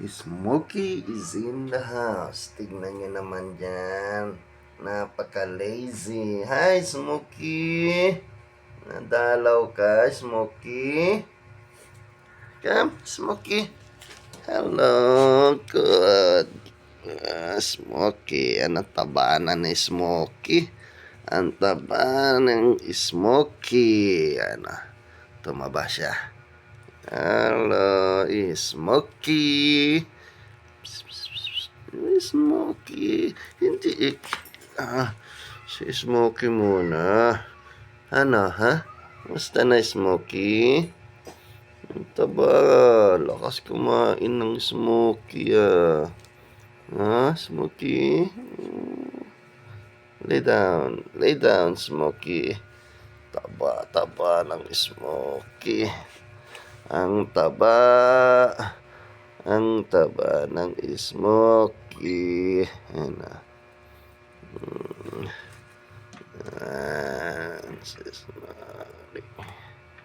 Smokey is in the house. Tignan nyo naman dyan. Napaka-lazy. Hi, Smokey. Nadalaw ka, Smokey. Come, Smokey. Hello, good. Smokey. Ano taba na ni Smokey? Ang taba ng Smokey. Ano, tumaba siya. Hello, Smokey. Smokey. Hindi si Smokey muna. Ano, ha? Basta na, Smokey? Ang taba. Lakas kumain ng Smokey, Ha, Smokey? Lay down. Lay down, Smokey. Taba-taba ng Smokey. Ang taba. Ang taba ng Smokey. Ano? Si Smokey.